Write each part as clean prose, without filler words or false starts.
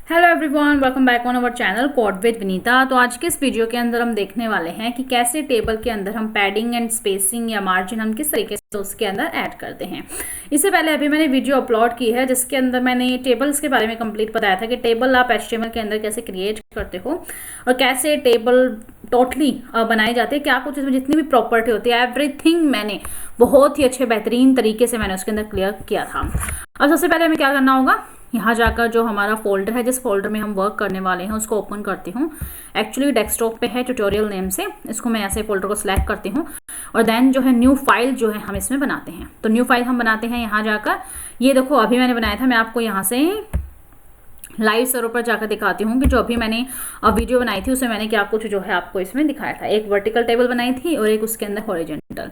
Hello everyone, welcome back on our channel code with Vinita. तो आज के इस वीडियो के अंदर हम देखने वाले हैं कि कैसे टेबल के अंदर हम पैडिंग एंड स्पेसिंग या मार्जिन हम किस तरीके से उसके अंदर ऐड करते हैं। इससे पहले अभी मैंने वीडियो अपलोड की है जिसके अंदर मैंने टेबल्स के बारे में कंप्लीट बताया था कि टेबल आप HTML के अंदर कैसे क्रिएट करते हो और कैसे टेबल टोटली बनाए जाते हैं, क्या कुछ इसमें जितनी भी प्रॉपर्टी होती है एवरीथिंग मैंने बहुत ही अच्छे बेहतरीन तरीके से मैंने उसके अंदर क्लियर किया था। अब सबसे पहले हमें क्या करना होगा, यहाँ जाकर जो हमारा फोल्डर है, जिस फोल्डर में हम वर्क करने वाले हैं उसको ओपन करती हूँ। एक्चुअली डेस्कटॉप पे है ट्यूटोरियल नेम से, इसको मैं ऐसे फोल्डर को सिलेक्ट करती हूँ और देन जो है न्यू फाइल जो है हम इसमें बनाते हैं। तो न्यू फाइल हम बनाते हैं यहाँ जाकर, ये देखो अभी मैंने बनाया था, मैं आपको यहाँ से लाइव सर्वर पर जाकर दिखाती हूँ कि जो अभी मैंने वीडियो बनाई थी उसमें मैंने क्या कुछ जो है आपको इसमें दिखाया था। एक वर्टिकल टेबल बनाई थी और एक उसके अंदर हॉरिजॉन्टल।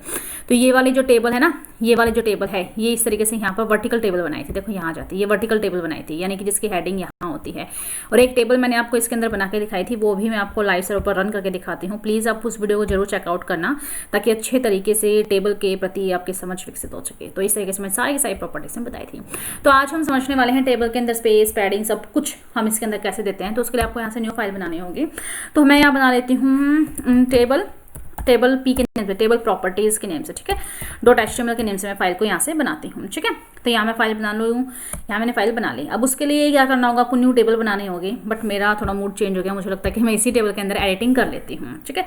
तो ये वाली जो टेबल है ना, ये वाली जो टेबल है ये इस तरीके से यहाँ पर वर्टिकल टेबल बनाई थी, देखो यहाँ जाती है, ये वर्टिकल टेबल बनाई थी यानी कि जिसकी हेडिंग यहाँ होती है। और एक टेबल मैंने आपको इसके अंदर बना के दिखाई थी, वो भी मैं आपको लाइव सर्वर पर रन करके दिखाती हूँ। प्लीज़ आप उस वीडियो को जरूर चेकआउट करना ताकि अच्छे तरीके से टेबल के प्रति आपकी समझ विकसित हो सके। तो इस तरीके से मैं सारी प्रॉपर्टीज में बताई थी। तो आज हम समझने वाले हैं टेबल के अंदर स्पेस, पैडिंग, सब कुछ हम इसके अंदर कैसे देते हैं। तो उसके लिए आपको यहाँ से न्यू फाइल बनानी होगी। तो मैं यहाँ बना लेती हूँ टेबल पी के नेम से, टेबल प्रॉपर्टीज के नेम से, ठीक है, .html के नेम से मैं फाइल को यहाँ से बनाती हूँ, ठीक है। तो यहाँ मैं फाइल बना लूँ, यहाँ मैंने फाइल बना ली। अब उसके लिए क्या करना होगा, आपको न्यू टेबल बनानी होगी। बट मेरा थोड़ा मूड चेंज हो गया, मुझे लगता है कि मैं इसी टेबल के अंदर एडिटिंग कर लेती हूँ, ठीक है।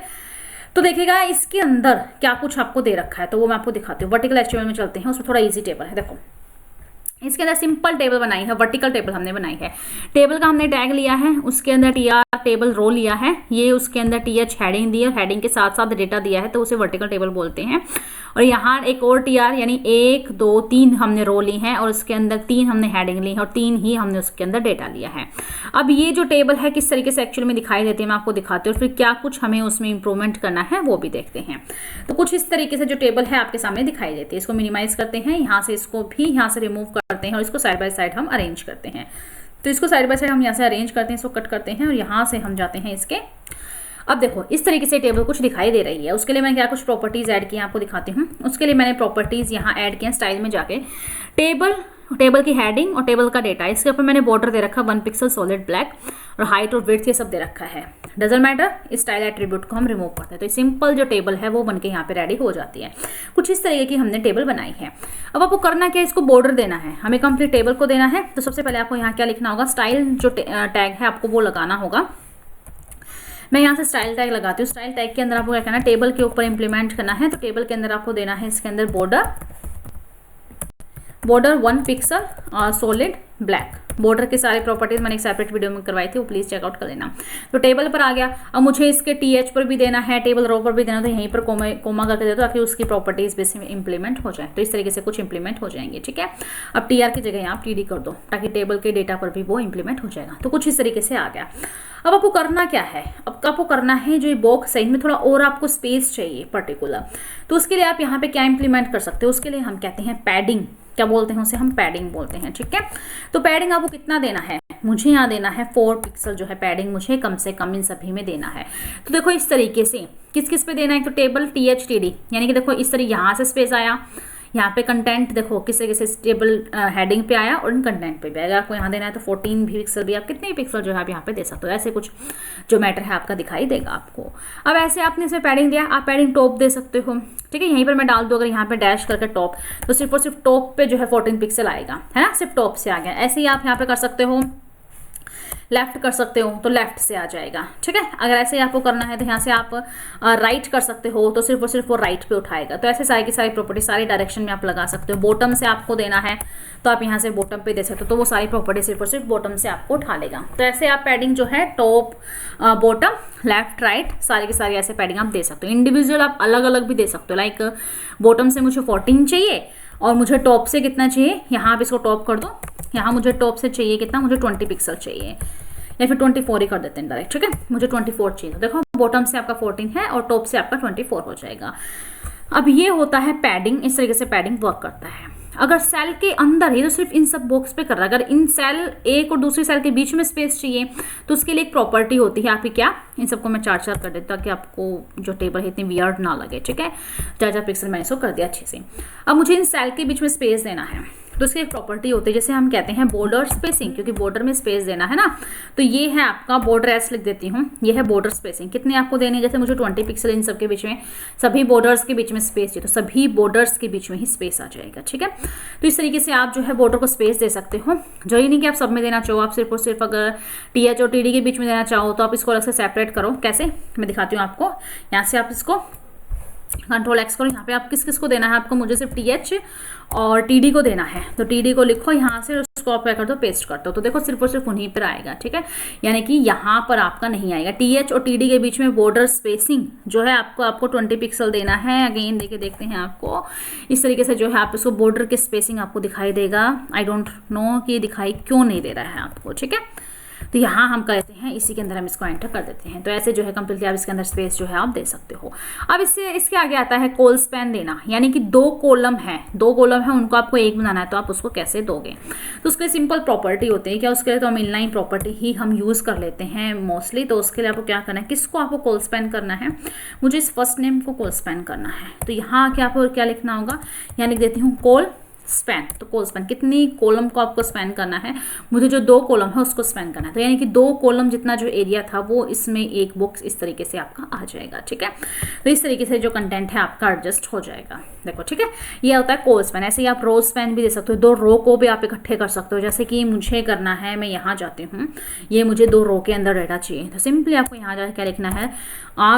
तो देखिएगा इसके अंदर क्या कुछ आपको दे रखा है, तो वो मैं आपको दिखाती हूँ। वर्टिकल HTML में चलते हैं, उसमें थोड़ा ईजी टेबल है। देखो इसके अंदर सिंपल टेबल बनाई है, वर्टिकल टेबल हमने बनाई है। टेबल का हमने टैग लिया है, उसके अंदर TR टेबल रो लिया है, ये उसके अंदर TH हेडिंग दी है, हेडिंग के साथ साथ डेटा दिया है, तो उसे वर्टिकल टेबल बोलते हैं। और यहाँ एक और TR यानी 1 2 3 हमने रो ली है और उसके अंदर 3 हमने हेडिंग ली है और 3 ही हमने उसके अंदर डेटा लिया है। अब ये जो टेबल है किस तरीके से एक्चुअल में दिखाई देती है मैं आपको दिखाती हूँ, और फिर क्या कुछ हमें उसमें इंप्रूवमेंट करना है वो भी देखते हैं। तो कुछ इस तरीके से जो टेबल है आपके सामने दिखाई देती है। इसको मिनिमाइज करते हैं, यहाँ से इसको भी यहाँ से रिमूव करते हैं और इसको साइड बाय साइड हम अरेंज करते हैं। तो इसको साइड बाय साइड हम यहाँ से अरेंज करते हैं, इसको कट करते हैं और यहाँ से हम जाते हैं इसके। अब देखो इस तरीके से टेबल कुछ दिखाई दे रही है। उसके लिए मैं क्या कुछ प्रॉपर्टीज ऐड की आपको दिखाती हूँ। उसके लिए मैंने प्रॉपर्टीज यहाँ ऐड किया, स्टाइल में जाके टेबल की हेडिंग और टेबल का डेटा, इसके ऊपर मैंने बॉर्डर दे रखा 1 पिक्सल सॉलिड ब्लैक और हाइट और विड्थ ये सब दे रखा है। डजंट मैटर, इस स्टाइल एट्रीब्यूट को हम रिमूव करते हैं। तो सिंपल जो टेबल है वो बनके यहाँ पे रेडी हो जाती है। कुछ इस तरीके की हमने टेबल बनाई है। अब आपको करना क्या है, इसको बॉर्डर देना है, हमें कंप्लीट टेबल को देना है। तो सबसे पहले आपको यहाँ क्या लिखना होगा, स्टाइल जो टैग है आपको वो लगाना होगा। मैं यहाँ से स्टाइल टैग लगाती हूँ। स्टाइल टैग के अंदर आपको क्या करना है, टेबल के ऊपर इंप्लीमेंट करना है। तो टेबल के अंदर आपको देना है इसके अंदर border 1 pixel solid black. Border की सारी प्रॉपर्टीज मैंने एक सेपरेट वीडियो में करवाई थी, वो प्लीज चेकआउट कर लेना। तो टेबल पर आ गया। अब मुझे इसके TH पर भी देना है, टेबल रो पर भी देना, तो यहीं पर कोमा करके दे दो ताकि उसकी प्रॉपर्टीज बेस में इंप्लीमेंट हो जाए। तो इस तरीके से कुछ इंप्लीमेंट हो जाएंगे, ठीक है। अब TR की जगह यहाँ TD कर दो ताकि टेबल के डेटा पर भी वो इंप्लीमेंट हो जाएगा। तो कुछ इस तरीके से आ गया। अब आपको करना क्या है, अब आपको करना है जो ये बॉक्स है इनमें थोड़ा और आपको स्पेस चाहिए पर्टिकुलर। तो उसके लिए आप यहाँ पे क्या इंप्लीमेंट कर सकते हो, उसके लिए हम कहते हैं पैडिंग। क्या बोलते हैं उसे, हम पैडिंग बोलते हैं, ठीक है। तो पैडिंग आपको कितना देना है, मुझे यहाँ देना है 4 पिक्सल जो है पैडिंग मुझे कम से कम इन सभी में देना है। तो देखो इस तरीके से किस किस पे देना है, तो टेबल TH TD यानी कि देखो इस तरह यहाँ से स्पेस आया, यहाँ पे कंटेंट देखो किस तरीके से टेबल हेडिंग पे आया और इन कंटेंट पे भी आएगा। आपको यहाँ देना है तो 14 भी पिक्सल भी, आप कितने भी पिक्सल जो है आप यहाँ पे दे सकते हो। ऐसे कुछ जो मैटर है आपका दिखाई देगा आपको। अब ऐसे आपने इसमें पैडिंग दिया, आप पैडिंग टॉप दे सकते हो, ठीक है। यहीं पर मैं डाल दूँ अगर यहाँ पे डैश करके टॉप, तो सिर्फ और सिर्फ टॉप पे जो है 14 पिक्सल आएगा, है ना, सिर्फ टॉप से आ गया। ऐसे ही आप यहाँ पे कर सकते हो, लेफ्ट कर सकते हो तो लेफ्ट से आ जाएगा, ठीक है। अगर ऐसे ही आपको करना है तो यहाँ से आप राइट कर सकते हो तो सिर्फ और सिर्फ वो राइट पे उठाएगा। तो ऐसे सारी की सारी प्रॉपर्टी सारी डायरेक्शन में आप लगा सकते हो। बॉटम से आपको देना है तो आप यहाँ से बॉटम पे दे सकते हो, तो वो सारी प्रॉपर्टी सिर्फ और सिर्फ बॉटम से आपको उठा लेगा। तो ऐसे आप पैडिंग जो है टॉप बॉटम लेफ्ट राइट सारी की सारी ऐसे पैडिंग आप दे सकते हो। इंडिविजुअल आप अलग अलग भी दे सकते हो, लाइक बॉटम से मुझे 14 चाहिए और मुझे टॉप से कितना चाहिए, यहाँ आप इसको टॉप कर दो, यहाँ मुझे टॉप से चाहिए कितना, मुझे 20 पिक्सल चाहिए या फिर 24 ही कर देते हैं डायरेक्ट, ठीक है। मुझे 24 चाहिए, तो देखो बॉटम से आपका 14 है और टॉप से आपका 24 हो जाएगा। अब ये होता है पैडिंग, इस तरीके से पैडिंग वर्क करता है। अगर सेल के अंदर ही तो सिर्फ इन सब बॉक्स पे कर रहा है। अगर इन सेल एक और दूसरी सेल के बीच में स्पेस चाहिए तो उसके लिए एक प्रॉपर्टी होती है आपकी, क्या, इन सबको मैं 4-4 कर देता ताकि आपको जो टेबल है इतनी वियर्ड ना लगे, ठीक है। 4-4 पिक्सल मैंने इसको कर दिया अच्छे से। अब मुझे इन सेल के बीच में स्पेस देना है, तो उसकी एक प्रॉपर्टी होती है जैसे हम कहते हैं बॉर्डर स्पेसिंग, क्योंकि बॉर्डर में स्पेस देना है ना। तो ये है आपका बॉर्डर, ऐसे लिख देती हूँ, ये है बॉर्डर स्पेसिंग। कितने आपको देने, जैसे मुझे 20 पिक्सल इन सबके बीच में, सभी बॉर्डर्स के बीच में स्पेस है, तो सभी बॉर्डर्स के बीच में ही स्पेस आ जाएगा, ठीक है। तो इस तरीके से आप जो है बॉर्डर को स्पेस दे सकते हो। जो ही नहीं कि आप सब में देना चाहो, आप सिर्फ और सिर्फ अगर TH और TD के बीच में देना चाहो तो आप इसको अलग से सेपरेट करो। कैसे, मैं दिखाती हूँ आपको। यहाँ से आप इसको Ctrl+X करो, यहाँ पे आप किस किस को देना है आपको, मुझे सिर्फ TH और TD को देना है। तो TD को लिखो यहाँ से, उसको आप क्या कर दो, पेस्ट कर दो। तो देखो सिर्फ और सिर्फ उन्हीं पर आएगा, ठीक है, यानी कि यहाँ पर आपका नहीं आएगा। TH और TD के बीच में बॉर्डर स्पेसिंग जो है आपको 20 पिक्सल देना है। अगेन देके देखते हैं आपको इस तरीके से जो है आप इसको बॉर्डर के स्पेसिंग आपको दिखाई देगा। आई डोंट नो कि दिखाई क्यों नहीं दे रहा है आपको, ठीक है। तो यहाँ हम कहते हैं इसी के अंदर हम इसको एंटर कर देते हैं। तो ऐसे जो है कंप्लीटली आप इसके अंदर स्पेस जो है आप दे सकते हो। अब इसके आगे आता है कॉल स्पैन देना, यानी कि दो कॉलम है उनको आपको एक बनाना है, तो आप उसको कैसे दोगे। तो उसके सिंपल प्रॉपर्टी होती है क्या, उसके लिए तो हम इनलाइन प्रॉपर्टी ही हम यूज़ कर लेते हैं मोस्टली। तो उसके लिए आपको क्या करना है, किसको आपको कॉल स्पैन करना है, मुझे इस फर्स्ट नेम को कॉल स्पैन करना है। तो यहाँ क्या आपको क्या लिखना होगा, यहाँ लिख देती हूँ कॉल स्पैन। तो कॉल स्पैन कितनी कॉलम को आपको स्पैन करना है, मुझे जो 2 कॉलम है उसको स्पैन करना है। तो यानी कि 2 कॉलम जितना जो एरिया था वो इसमें एक बॉक्स इस तरीके से आपका आ जाएगा, ठीक है। तो इस तरीके से जो कंटेंट है आपका एडजस्ट हो जाएगा, देखो, ठीक है। ये होता है कॉल स्पैन। ऐसे ही आप रो स्पैन भी दे सकते हो, 2 रो को भी आप इकट्ठे कर सकते हो। जैसे कि मुझे करना है, मैं यहाँ जाती हूँ, ये मुझे 2 रो के अंदर डाटा चाहिए, तो सिंपली आपको यहाँ जाकर क्या लिखना है,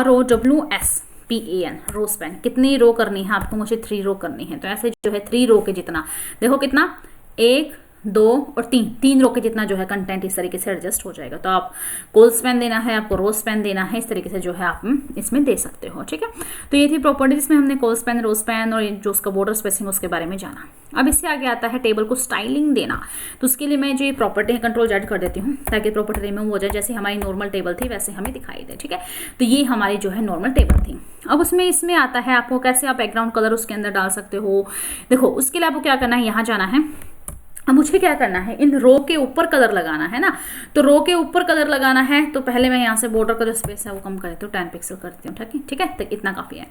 ROWSPAN, रो स्पैन। कितनी रो करनी है आपको, मुझे 3 रो करनी है। तो ऐसे जो है 3 रो के जितना, देखो कितना, 1 2 और 3 रो के जितना जो है कंटेंट इस तरीके से एडजस्ट हो जाएगा। तो आप कॉल स्पैन देना है, आपको रो स्पैन देना है, इस तरीके से जो है आप इसमें दे सकते हो, ठीक है। तो ये थी प्रॉपर्टी जिसमें हमने कॉल स्पैन, रो स्पैन और जो उसका बॉर्डर स्पेसिंग उसके बारे में जाना। अब इससे आगे आता है टेबल को स्टाइलिंग देना। तो उसके लिए मैं जो ये प्रॉपर्टी है Ctrl+Z कर देती हूँ ताकि प्रॉपर्टी रिमूव हो जाए। जैसे हमारी नॉर्मल टेबल थी वैसे हमें दिखाई दे, ठीक है। तो ये हमारी जो है नॉर्मल टेबल थी। अब इसमें आता है आपको कैसे आप बैकग्राउंड कलर उसके अंदर डाल सकते हो। देखो उसके लिए आपको क्या करना है, यहाँ जाना है। अब मुझे क्या करना है, इन रो के ऊपर कलर लगाना है ना। तो रो के ऊपर कलर लगाना है, तो पहले मैं यहाँ से बॉर्डर का जो स्पेस है वो कम कर देती हूँ, 10 पिक्सल करती हूँ, ठीक है, तो इतना काफ़ी है।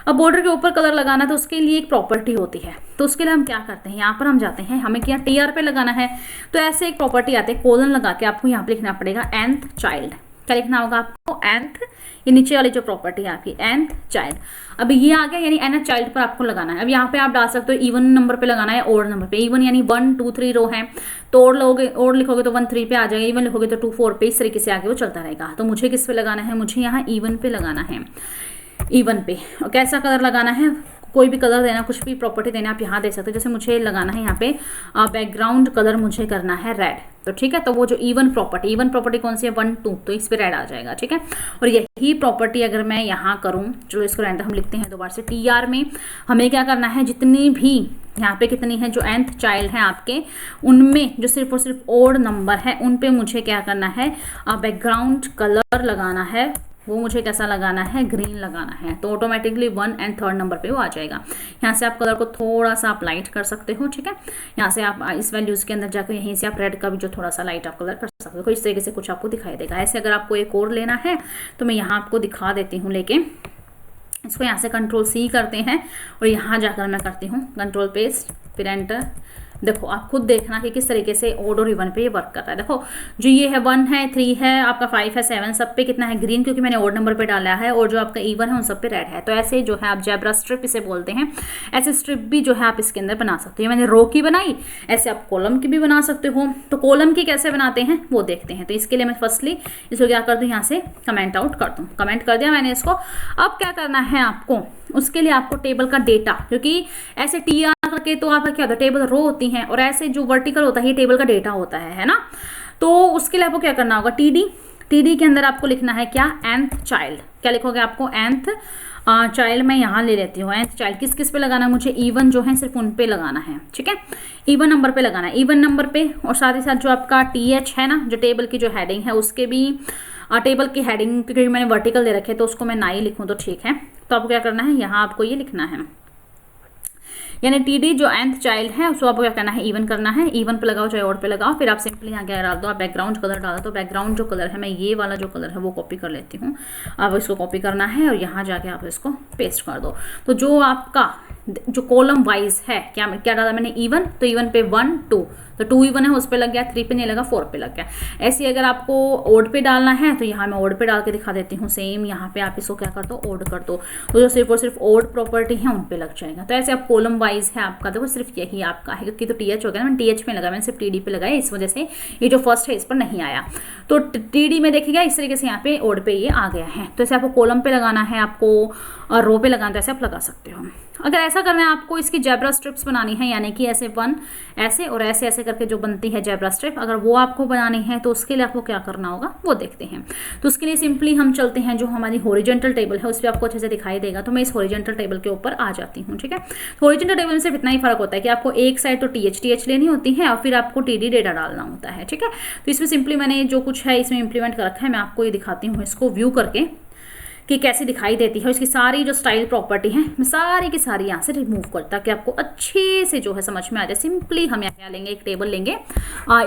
अब बॉर्डर के ऊपर कलर लगाना, तो उसके लिए एक प्रॉपर्टी होती है। तो उसके लिए हम क्या करते हैं, यहाँ पर हम जाते हैं, हमें क्या TR पे लगाना है। तो ऐसे एक प्रॉपर्टी आती है, कोलन लगा के आपको यहाँ पे लिखना पड़ेगा nth चाइल्ड। क्या लिखना होगा आपको, nth, ये नीचे वाली जो प्रॉपर्टी है आपकी nth चाइल्ड। अब ये आ गया, यानी nth चाइल्ड पर आपको लगाना है। अब यहाँ पे आप डाल सकते हो इवन नंबर पे लगाना है, ओड नंबर पे। इवन यानी 1 2 3 रो है, तो ओड लिखोगे तो 1 3 पे आ जाएगा, इवन लिखोगे तो 2 4 पे, इस तरीके से आगे वो चलता रहेगा। तो मुझे किस पे लगाना है, मुझे यहाँ इवन पे लगाना है, इवन पे। और कैसा कलर लगाना है, कोई भी कलर देना, कुछ भी प्रॉपर्टी देना आप यहाँ दे सकते हो। जैसे मुझे लगाना है यहाँ पे बैकग्राउंड कलर मुझे करना है रेड, तो ठीक है। तो वो जो इवन प्रॉपर्टी कौन सी है, 1 2, तो इस पे रेड आ जाएगा, ठीक है। और यही प्रॉपर्टी अगर मैं यहाँ करूँ, चलो इसको रैंडम हम लिखते हैं दोबारा से, TR में हमें क्या करना है, जितनी भी यहाँ पे कितनी है जो nth चाइल्ड है आपके, उनमें जो सिर्फ और सिर्फ ओड नंबर है उन पे मुझे क्या करना है, बैकग्राउंड कलर लगाना है। वो मुझे कैसा लगाना है, ग्रीन लगाना है। तो ऑटोमेटिकली 1 और 3 नंबर पे वो आ जाएगा। यहाँ से आप कलर को थोड़ा सा आप लाइट कर सकते हो, ठीक है। यहाँ से आप इस वैल्यूज़ के अंदर जाकर यहीं से आप रेड का भी जो थोड़ा सा लाइट आप कलर कर सकते हो। इस तरीके से कुछ आपको दिखाई देगा। ऐसे अगर आपको एक और लेना है तो मैं यहाँ आपको दिखा देती हूँ लेके। इसको यहाँ से Ctrl+C करते हैं और यहाँ जाकर मैं करती हूँ Ctrl+पेस्ट, फिर एंटर। देखो आप खुद देखना कि किस तरीके से ओड और इवन पे ये वर्क कर रहा है। देखो जो ये है 1 है, 3 है, आपका 5 है, 7, सब पे कितना है, ग्रीन, क्योंकि मैंने ओड नंबर पे डाला है। और जो आपका इवन है उन सब पे रेड है। तो ऐसे जो है आप जैब्रा स्ट्रिप इसे बोलते हैं, ऐसे स्ट्रिप भी जो है आप इसके अंदर बना सकते हो। मैंने रो की बनाई, ऐसे आप कॉलम की भी बना सकते हो। तो कॉलम की कैसे बनाते हैं वो देखते हैं। तो इसके लिए मैं फर्स्टली इसको क्या कर दूँ, यहाँ से कमेंट आउट कर दूँ। कमेंट कर दिया मैंने इसको। अब क्या करना है आपको, उसके लिए आपको टेबल का डेटा, क्योंकि ऐसे TR करके तो आपका क्या होता है, टेबल रो होती हैं, और ऐसे जो वर्टिकल होता है ये टेबल का डेटा होता है ना। तो उसके लिए आपको क्या करना होगा, TD के अंदर आपको लिखना है क्या, nth चाइल्ड। क्या लिखोगे आपको, nth चाइल्ड। मैं यहाँ ले लेती हूँ nth चाइल्ड। किस किस पे लगाना है, मुझे इवन जो है सिर्फ उन पे लगाना है, ठीक है। इवन नंबर पे लगाना है, इवन नंबर पे। और साथ ही साथ जो आपका TH है ना, जो टेबल की जो हेडिंग है उसके भी, टेबल की हेडिंग क्योंकि मैंने वर्टिकल दे रखे तो उसको मैं ना ही लिखूँ तो ठीक है। तो आपको क्या करना है, यहाँ आपको ये लिखना है, यानी TD जो nth चाइल्ड है उसको आपको क्या करना है, इवन करना है। इवन पे लगाओ चाहे ओड पे लगाओ। फिर आप सिंपली यहाँ क्या डाल दो, आप बैकग्राउंड कलर डाल दो। तो बैकग्राउंड जो कलर है, मैं ये वाला जो कलर है वो कॉपी कर लेती हूँ। अब इसको कॉपी करना है और यहाँ जाके आप इसको पेस्ट कर दो। तो जो आपका जो कॉलम वाइज है, क्या क्या डाला मैंने, इवन, तो इवन पे 1 2, तो 2 इवन है उस पे लग गया, 3 पे नहीं लगा, 4 पे लग गया। ऐसे अगर आपको ओड पे डालना है तो यहाँ मैं ओड पे डाल के दिखा देती हूँ। सेम यहाँ पे आप इसको क्या कर दो, ओड कर दो, तो जो सिर्फ और सिर्फ ओड प्रॉपर्टी है उन पे लग जाएगा। तो ऐसे आप कॉलम वाइज है आपका, देखो सिर्फ यही आपका है, क्योंकि तो टीएच हो गया ना, मैंने टीएच में लगा, मैंने सिर्फ टीडी पे लगाया, इस वजह से ये जो फर्स्ट है इस पर नहीं आया। तो टीडी में देखिएगा इस तरीके से यहाँ पे ओड पे ये आ गया है। तो ऐसे आपको कॉलम पे लगाना है, आपको रो पे लगाना है, तो ऐसे आप लगा सकते हो। अगर ऐसा करना है आपको, इसकी जैब्रा स्ट्रिप्स बनानी है, यानी कि ऐसे 1 ऐसे और ऐसे ऐसे करके जो बनती है जैब्रा स्ट्रिप, अगर वो आपको बनानी है तो उसके लिए आपको क्या करना होगा वो देखते हैं। तो उसके लिए सिंपली हम चलते हैं, जो हमारी हॉरिजॉन्टल टेबल है उस पर आपको अच्छे से दिखाई देगा। तो मैं इस हॉरिजॉन्टल टेबल के ऊपर आ जाती हूँ, ठीक है। तो हॉरिजॉन्टल टेबल में सिर्फ इतना ही फर्क होता है कि आपको एक साइड तो टीएच लेनी होती है और फिर आपको टीडी डेटा डालना होता है, ठीक है। तो इसमें सिंपली मैंने जो कुछ है इसमें इंप्लीमेंट कर रखा है, मैं आपको ये दिखाती हूँ इसको व्यू करके कि कैसे दिखाई देती है। इसकी सारी जो स्टाइल प्रॉपर्टी है मैं सारी की सारी यहाँ से रिमूव करता, ताकि आपको अच्छे से जो है समझ में आ जाए। सिंपली हम यहाँ लेंगे, एक टेबल लेंगे,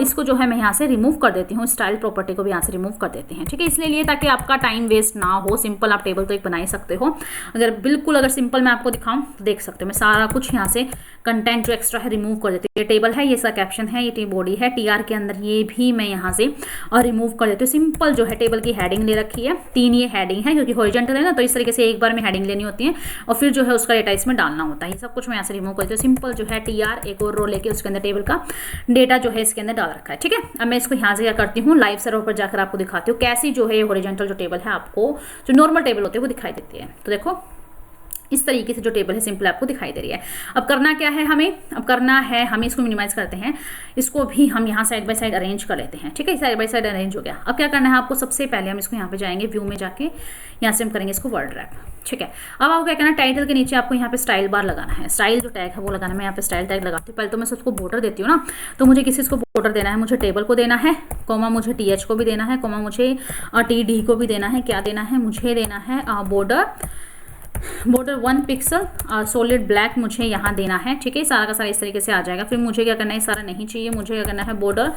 इसको जो है मैं यहाँ से रिमूव कर देती हूँ, स्टाइल प्रॉपर्टी को भी यहाँ से रिमूव कर देते हैं, ठीक है। इसलिए लिए ताकि आपका टाइम वेस्ट ना हो। सिंपल आप टेबल तो एक बना ही सकते हो। अगर सिंपल मैं आपको दिखाऊँ तो देख सकते हो, मैं सारा कुछ यहाँ से कंटेंट जो एक्स्ट्रा है रिमूव कर देती हूँ। ये टेबल है, ये इसका कैप्शन है, ये बॉडी है, टीआर के अंदर ये भी मैं यहाँ से रिमूव कर देती हूँ। सिंपल जो है टेबल की हेडिंग ले रखी है, 3 ये हेडिंग है, क्योंकि हॉरिजॉन्टल है ना, तो इस तरीके से एक बार में हेडिंग लेनी होती है और फिर जो है उसका डेटा इसमें डालना होता है। ये सब कुछ मैं यहाँ से रिमूव कर देती हूँ। सिंपल जो है टीआर एक और रो लेके उसके अंदर टेबल का डेटा जो है इसके अंदर डाल रखा है, ठीक है। अब मैं इसको यहाँ से क्या करती हूँ, लाइव सर्वर पर जाकर आपको दिखाती हूँ कैसी जो है हॉरिजॉन्टल जो टेबल है आपको जो नॉर्मल टेबल होते हैं वो दिखाई देती है। तो देखो इस तरीके से जो टेबल है सिंपल आपको दिखाई दे रही है। अब करना क्या है हमें, अब करना है हमें इसको मिनिमाइज करते हैं, इसको भी हम यहाँ साइड बाय साइड अरेंज कर लेते हैं, ठीक है। साइड बाय साइड अरेंज हो गया। अब क्या करना है आपको, सबसे पहले हम इसको यहाँ पे जाएंगे, व्यू में जाके यहाँ से हम करेंगे इसको वर्ड रैप, ठीक है। अब आपको क्या करना है, टाइटल के नीचे आपको यहाँ पे स्टाइल बार लगाना है, स्टाइल जो टैग है वो लगाना है। मैं यहाँ पे स्टाइल टैग लगाती हूँ। पहले तो मैं उसको बॉर्डर देती हूँ ना, तो मुझे किसी को बॉर्डर देना है, मुझे टेबल को देना है, कोमा मुझे टीएच को भी देना है, कोमा मुझे टीडी को भी देना है। क्या देना है, मुझे देना है बॉर्डर 1 पिक्सल सॉलिड ब्लैक मुझे यहाँ देना है, ठीक है। सारा का सारा इस तरीके से आ जाएगा। फिर मुझे क्या करना है, सारा नहीं चाहिए, मुझे क्या करना है, बॉर्डर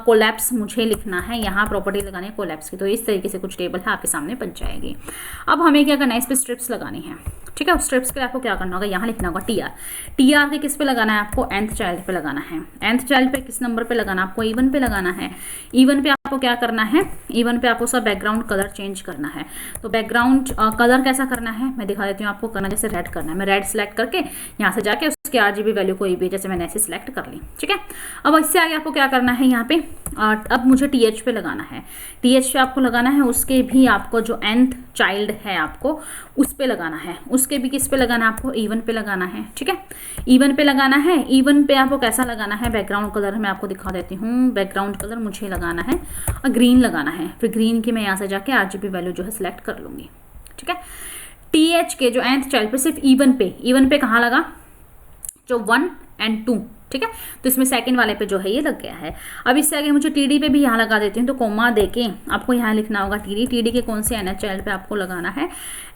कोलैप्स मुझे लिखना है, यहाँ प्रॉपर्टी लगानी है कोलैप्स की। तो इस तरीके से कुछ टेबल है आपके सामने बन जाएगी। अब हमें क्या करना है, इस पर स्ट्रिप्स लगानी है, ठीक है। स्ट्रिप्स के लिए आपको क्या करना होगा, यहाँ लिखना होगा टीआर के किस पे लगाना है, आपको nth चाइल्ड पे लगाना है। nth चाइल्ड पे किस नंबर पे लगाना है, आपको इवन पे लगाना है। इवन पे आपको क्या करना है, इवन पे आपको सब बैकग्राउंड कलर चेंज करना है। तो बैकग्राउंड कलर कैसा करना है मैं दिखा देती हूँ आपको। करना जैसे रेड करना है, मैं रेड सेलेक्ट करके यहाँ से जाके उसकी RGB वैल्यू कोई भी जैसे मैंने ऐसे सिलेक्ट कर ली, ठीक है। अब इससे आगे आपको क्या करना है, यहाँ पे अब मुझे TH पे लगाना है, TH पे आपको लगाना है। उसके भी आपको जो nth चाइल्ड है आपको उस पे लगाना है, उसके भी किस पे लगाना है, आपको इवन पे लगाना है, ठीक है। इवन पे लगाना है। इवन पे आपको कैसा लगाना है, बैकग्राउंड कलर मैं आपको दिखा देती हूँ। बैकग्राउंड कलर मुझे लगाना है ग्रीन लगाना है। फिर ग्रीन की मैं यहाँ से जाके RGB वैल्यू जो है सिलेक्ट कर लूँगी, ठीक है। TH के जो nth चाइल्ड पे सिर्फ इवन पे कहाँ लगा, जो 1 और 2, ठीक है। तो इसमें सेकंड वाले पे जो है ये लग गया है। अब इससे आगे मुझे टीडी पे भी यहाँ लगा देती हूँ। तो कोमा देके आपको यहाँ लिखना होगा टीडी के कौन से nth चाइल्ड पे आपको लगाना है,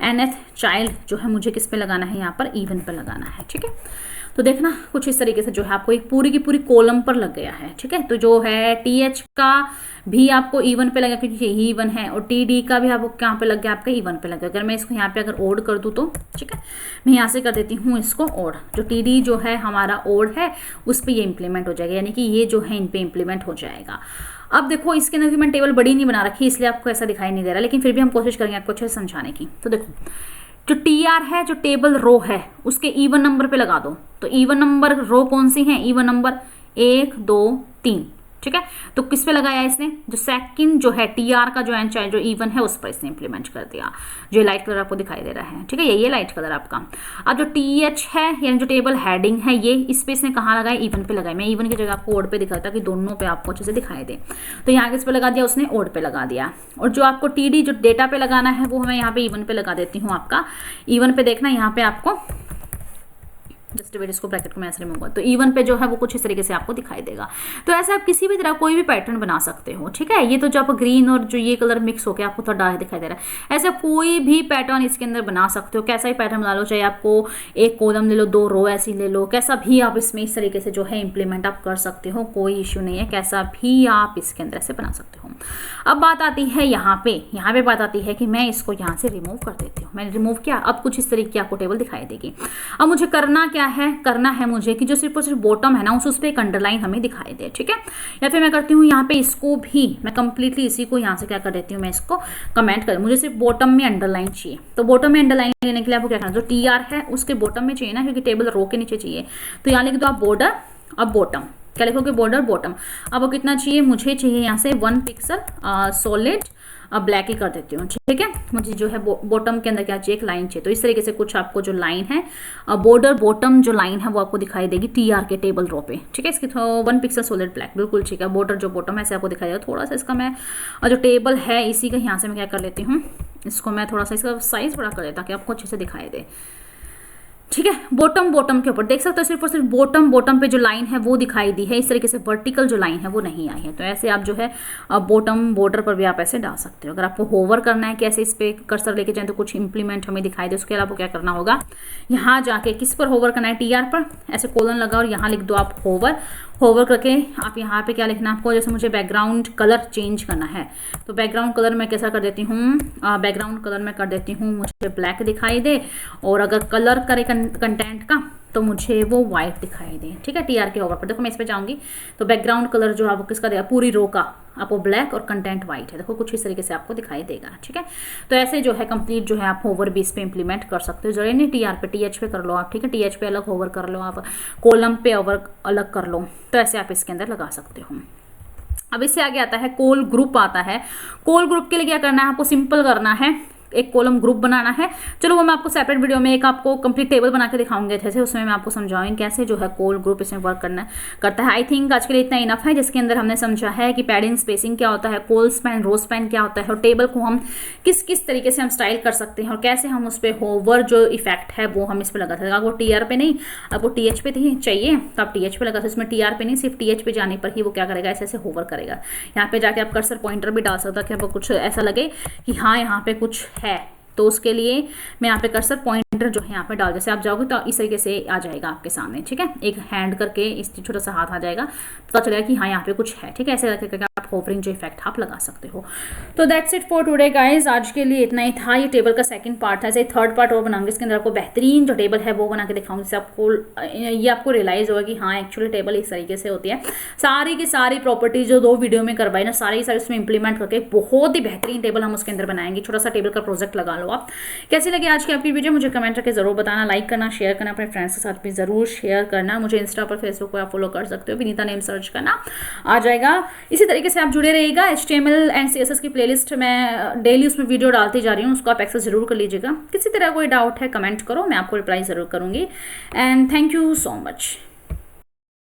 nth चाइल्ड जो है मुझे किस पे लगाना है, यहाँ पर इवन पे लगाना है, ठीक है। तो देखना कुछ इस तरीके से जो है आपको एक पूरी की पूरी कॉलम पर लग गया है, ठीक है। तो जो है TH का भी आपको इवन पे लगा क्योंकि यही इवन है, और TD का भी आपको कहाँ पे लग गया, आपका इवन पे लग गया। अगर मैं इसको यहाँ पे अगर ओड कर दूँ तो ठीक है, मैं यहाँ से कर देती हूँ इसको ओड। जो TD जो है हमारा ओड है उस पर ये इंप्लीमेंट हो जाएगा, यानी कि ये जो है इन पे इंप्लीमेंट हो जाएगा। अब देखो इसके अंदर मैंने टेबल बड़ी नहीं बना रखी इसलिए आपको ऐसा दिखाई नहीं दे रहा, लेकिन फिर भी हम कोशिश करेंगे आपको अच्छे से समझाने की। तो देखो जो TR है, जो टेबल रो है, उसके इवन नंबर पे लगा दो। तो इवन नंबर रो कौन सी है, इवन नंबर 1 2 3, ठीक है। तो किस पे लगाया इसने, जो सेकंड जो है TR का जो चाइल्ड जो इवन है उस पर इसने इंप्लीमेंट कर दिया। जो लाइट कलर आपको दिखाई दे रहा है, ठीक है, ये लाइट कलर आपका। अब जो TH है यानी जो टेबल हेडिंग है, ये इस पे इसने कहाँ लगाया, इवन पे लगाया। मैं इवन की जगह आपको ओड पे दिखाता कि दोनों पे आपको अच्छे से दिखाई दे। तो यहाँ किस पे लगा दिया उसने, ओड पे लगा दिया। और जो आपको TD जो डेटा पे लगाना है वो मैं यहाँ पे इवन पे लगा देती हूँ। आपका इवन पे देखना यहाँ पे आपको जस्ट वेट, इसको ब्रैकेट को मैं ऐसे रिमूव कर, तो इवन पे जो है वो कुछ इस तरीके से आपको दिखाई देगा। तो ऐसे आप किसी भी तरह कोई भी पैटर्न बना सकते हो, ठीक है। ये तो जब ग्रीन और जो ये कलर मिक्स होकर आपको थोड़ा डार्क दिखाई दे रहा है, ऐसे कोई भी पैटर्न इसके अंदर बना सकते हो, कैसा ही पैटर्न बना लो, चाहे आपको एक कॉलम ले लो, 2 रो ऐसी ले लो, कैसा भी आप इसमें इस तरीके से जो है इंप्लीमेंट आप कर सकते हो, कोई इश्यू नहीं है, कैसा भी आप इसके अंदर ऐसे बना सकते हो। अब बात आती है यहाँ पे बात आती है कि मैं इसको यहाँ से रिमूव कर देती हूँ। मैंने रिमूव किया, अब कुछ इस तरीके की आपको टेबल दिखाई देगी। अब मुझे करना क्या है, करना है मुझे कि जो सिर्फ और सिर्फ बॉटम है ना उस पर एक अंडरलाइन हमें दिखाई दे, ठीक है। या फिर मैं करती हूँ यहाँ पे इसको भी मैं कंप्लीटली इसी को यहाँ से क्या कर देती हूँ, मैं इसको कमेंट कर, मुझे सिर्फ बॉटम में अंडरलाइन चाहिए। तो बॉटम में अंडरलाइन लेने के लिए आपको क्या करना है, जो TR है उसके बॉटम में चाहिए ना, क्योंकि टेबल रो के नीचे चाहिए। तो यहाँ लिख दो आप बॉर्डर, अब बॉटम क्या लिखोगे, बॉर्डर बॉटम। अब वो कितना चाहिए, मुझे चाहिए यहाँ से 1 पिक्सल सॉलिड ब्लैक ही कर देती हूँ, ठीक है। मुझे जो है बॉटम के अंदर क्या चाहिए, एक लाइन चाहिए। तो इस तरीके से कुछ आपको जो लाइन है बॉर्डर बॉटम जो लाइन है वो आपको दिखाई देगी TR के टेबल रो पे, ठीक है। इसकी 1 पिक्सल सॉलिड ब्लैक, बिल्कुल ठीक है। बॉर्डर जो बॉटम ऐसे आपको दिखाई देगा। थोड़ा सा इसका मैं जो टेबल है इसी का यहाँ से मैं क्या कर लेती हूँ, इसको मैं थोड़ा सा इसका साइज बड़ा कर देता ताकि आपको अच्छे से दिखाई दे, ठीक है। बॉटम के ऊपर देख सकते हो सिर्फ और सिर्फ बॉटम पे जो लाइन है वो दिखाई दी है, इस तरीके से वर्टिकल जो लाइन है वो नहीं आई है। तो ऐसे आप जो है बॉटम बॉर्डर पर भी आप ऐसे डाल सकते हो। अगर आपको होवर करना है कि ऐसे इस पे कर्सर लेके जाए तो कुछ इंप्लीमेंट हमें दिखाई दे, उसके अलावा क्या करना होगा, यहाँ जाके किस पर होवर करना है, TR पर, ऐसे कोलन लगा और यहाँ लिख दो आप होवर करके आप यहाँ पे क्या लिखना है आपको, जैसे मुझे बैकग्राउंड कलर चेंज करना है तो बैकग्राउंड कलर मैं कैसा कर देती हूँ, बैकग्राउंड कलर मैं कर देती हूँ मुझे ब्लैक दिखाई दे, और अगर कलर करे कंटेंट का तो मुझे वो वाइट दिखाई दे, ठीक है। TR के होवर पर देखो मैं इस पे जाऊंगी तो बैकग्राउंड कलर जो आपको किसका देगा, पूरी रो का आपको ब्लैक और कंटेंट वाइट है, देखो कुछ इस तरीके से आपको दिखाई देगा, ठीक है। तो ऐसे जो है कंप्लीट जो है आप होवर भी इस पे इंप्लीमेंट कर सकते हो। जरूरी नहीं TR पे, TH पे कर लो आप, ठीक है। TH पे अलग होवर कर लो आप, कॉलम पे होवर अलग कर लो, तो ऐसे आप इसके अंदर लगा सकते हो। अब इससे आगे आता है कोल ग्रुप आता है। कोल ग्रुप के लिए क्या करना है, आपको सिंपल करना है, एक कॉलम ग्रुप बनाना है। चलो वो मैं आपको सेपरेट वीडियो में एक आपको कंप्लीट टेबल बना के दिखाऊंगे जैसे, उसमें मैं आपको समझाऊंगी कैसे जो है कोल ग्रुप इसमें वर्क करता है। आई थिंक आज के लिए इतना इनफ है, जिसके अंदर हमने समझा है कि पैडिंग स्पेसिंग क्या होता है, कोल स्पैन रो स्पैन क्या होता है, और टेबल को हम किस किस तरीके से हम स्टाइल कर सकते हैं, और कैसे हम उस पर होवर जो इफेक्ट है वो हम इस पर लगा सकते हैं। आपको TR पे नहीं, आपको TH पे चाहिए तो आप TH पे लगा सकते, इसमें TR पे नहीं, सिर्फ TH पे जाने पर ही वो क्या करेगा, ऐसे ऐसे होवर करेगा। यहाँ पे जाके आप कर्सर पॉइंटर भी डाल सकते हो कि आपको कुछ ऐसा लगे कि हाँ यहाँ पे कुछ है, तो उसके लिए मैं यहाँ पे कर्सर पॉइंटर जो है यहाँ पे डाल, जैसे आप जाओगे तो इस तरीके से आ जाएगा आपके सामने, ठीक है। एक हैंड करके इस छोटा सा हाथ आ जाएगा, पता चलेगा कि हाँ यहाँ पे कुछ है, ठीक है। ऐसे करके आप होवरिंग जो इफेक्ट आप लगा सकते हो। तो that's it for today guys, आज के लिए इतना ही था। ये टेबल का सेकंड पार्ट था, ऐसे थर्ड पार्ट और बनाऊंगी, इसके अंदर आपको बेहतरीन जो टेबल है वो बना के दिखाऊंगी, जिससे आपको ये आपको रियलाइज होगा कि हाँ एक्चुअली टेबल इस तरीके से होती है। सारी की सारी प्रॉपर्टीज जो 2 वीडियो में करवाई ना, सारी उसमें इंप्लीमेंट करके बहुत ही बेहतरीन टेबल हम उसके अंदर बनाएंगे। छोटा सा टेबल का प्रोजेक्ट लगा लो आप। कैसी लगी आज की आपकी वीडियो मुझे कमेंट करके जरूर बताना, लाइक करना, शेयर करना, अपने फ्रेंड्स के साथ भी जरूर शेयर करना। मुझे इंस्टा पर, फेसबुक पर आप फॉलो कर सकते हो, विनीता नेम सर्च करना आ जाएगा। इसी तरीके से आप जुड़े रहिएगा। HTML एंड CSS की प्लेलिस्ट में डेली उसमें वीडियो डालती जा रही हूँ, उसको आप एक्सेस जरूर कर लीजिएगा। किसी तरह कोई डाउट है कमेंट करो, मैं आपको रिप्लाई जरूर करूँगी। And thank you so much.